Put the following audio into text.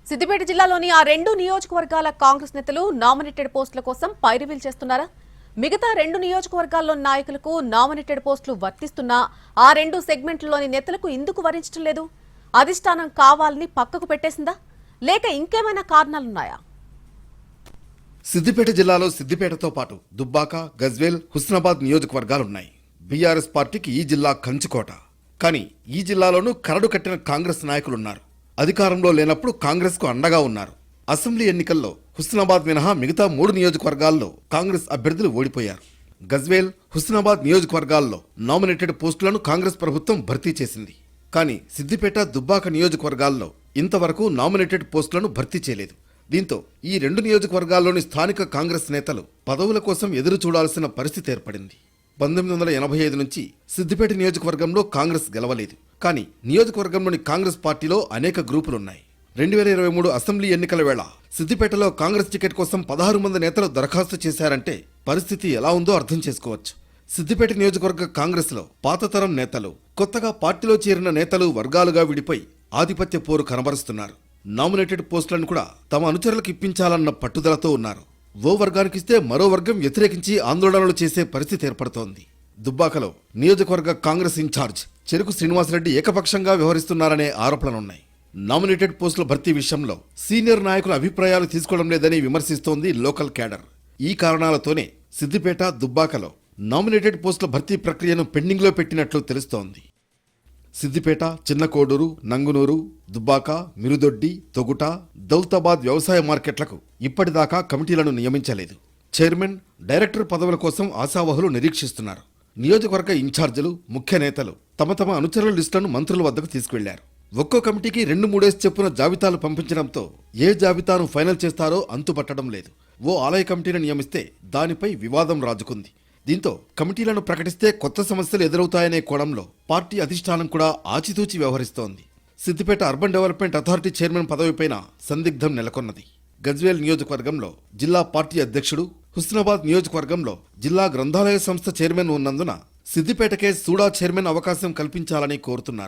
సిద్దిపేట జిల్లాలోని ఆ రెండు నియోజకవర్గాల కాంగ్రెస్ నేతలు నామినేటెడ్ పోస్టుల కోసం పైరవీలు చేస్తున్నారా? మిగతా రెండు నియోజకవర్గాల్లోని నాయకులకు నామినేటెడ్ పోస్టులు వర్తిస్తున్నా ఆ రెండు సెగ్మెంట్లలోని నేతలకు ఎందుకు వరించడం లేదు? అధిష్టానం కావాలని పక్కకు పెట్టేసిందా, లేక ఇంకేమైనా కారణాలున్నాయా? సిద్దిపేట జిల్లాలో సిద్దిపేటతో పాటు దుబ్బాక, గజ్వేల్, హుస్నాబాద్ నియోజకవర్గాలున్నాయి. బీఆర్ఎస్ పార్టీకి ఈ జిల్లా కంచుకోట. కానీ ఈ జిల్లాలోనూ కరడు కట్టిన కాంగ్రెస్ నాయకులున్నారు. అధికారంలో లేనప్పుడు కాంగ్రెస్ కు అండగా ఉన్నారు. అసెంబ్లీ ఎన్నికల్లో హుస్నాబాద్ మినహా మిగతా 3 నియోజకవర్గాల్లో కాంగ్రెస్ అభ్యర్థులు ఓడిపోయారు. గజ్వేల్, హుస్నాబాద్ నియోజకవర్గాల్లో నామినేటెడ్ పోస్టులను కాంగ్రెస్ ప్రభుత్వం భర్తీ చేసింది. కానీ సిద్దిపేట, దుబ్బాక నియోజకవర్గాల్లో ఇంతవరకు నామినేటెడ్ పోస్టులను భర్తీ చేయలేదు. దీంతో ఈ 2 నియోజకవర్గాల్లోని స్థానిక కాంగ్రెస్ నేతలు పదవుల కోసం ఎదురు చూడాల్సిన పరిస్థితి ఏర్పడింది. 1985 నుంచి సిద్దిపేట నియోజకవర్గంలో కాంగ్రెస్ గెలవలేదు. కానీ నియోజకవర్గంలోని కాంగ్రెస్ పార్టీలో అనేక గ్రూపులున్నాయి. 2023 అసెంబ్లీ ఎన్నికల వేళ సిద్దిపేటలో కాంగ్రెస్ టికెట్ కోసం 16 మంది నేతలు దరఖాస్తు చేశారంటే పరిస్థితి ఎలా ఉందో అర్థం చేసుకోవచ్చు. సిద్దిపేట నియోజకవర్గ కాంగ్రెస్ లో పాతతరం నేతలు, కొత్తగా పార్టీలో చేరిన నేతలు వర్గాలుగా విడిపోయి ఆధిపత్య పోరు కనబరుస్తున్నారు. నామినేటెడ్ పోస్టులను కూడా తమ అనుచరులకు ఇప్పించాలన్న పట్టుదలతో ఉన్నారు. ఓ వర్గానికిస్తే మరో వర్గం వ్యతిరేకించి ఆందోళనలు చేసే పరిస్థితి ఏర్పడుతోంది. దుబ్బాకలో నియోజకవర్గ కాంగ్రెస్ ఇన్ఛార్జ్ చెరుకు శ్రీనివాసరెడ్డి ఏకపక్షంగా వ్యవహరిస్తున్నారనే ఆరోపణలున్నాయి. నామినేటెడ్ పోస్టుల భర్తీ విషయంలో సీనియర్ నాయకుల అభిప్రాయాలు తీసుకోవడం లేదని విమర్శిస్తోంది లోకల్ క్యాడర్. ఈ కారణాలతోనే సిద్దిపేట, దుబ్బాకలో నామినేటెడ్ పోస్టుల భర్తీ ప్రక్రియను పెండింగ్లో పెట్టినట్లు తెలుస్తోంది. సిద్దిపేట, చిన్నకోడూరు, నంగునూరు, దుబ్బాక, మిరుదొడ్డి, తొగుట, దౌలతాబాద్ వ్యవసాయ మార్కెట్లకు ఇప్పటిదాకా కమిటీలను నియమించలేదు. చైర్మన్, డైరెక్టర్ పదవుల కోసం ఆశావహులు నిరీక్షిస్తున్నారు. నియోజకవర్గ ఇన్ఛార్జీలు, ముఖ్య నేతలు తమ తమ అనుచరుల లిస్టులను మంత్రుల వద్దకు తీసుకువెళ్లారు. ఒక్కో కమిటీకి 2-3 చెప్పున జాబితాలు పంపించడంతో ఏ జాబితాను ఫైనల్ చేస్తారో అంతుపట్టడం లేదు. ఓ ఆలయ కమిటీని నియమిస్తే దానిపై వివాదం రాజుకుంది. దీంతో కమిటీలను ప్రకటిస్తే కొత్త సమస్యలు ఎదురవుతాయనే కోణంలో పార్టీ అధిష్టానం కూడా ఆచితూచి వ్యవహరిస్తోంది. Siddipet urban development authority chairman పదవిపైన సందిగ్ధం నెలకొన్నది. గజ్వేల్ నియోజకవర్గంలో జిల్లా పార్టీ అధ్యక్షుడు, హుస్నాబాద్ నియోజకవర్గంలో జిల్లా గ్రంథాలయ సంస్థ చైర్మన్ ఉన్నందున సిద్దిపేటకే సూడా చైర్మన్ అవకాశం కల్పించాలని కోరుతున్నారు.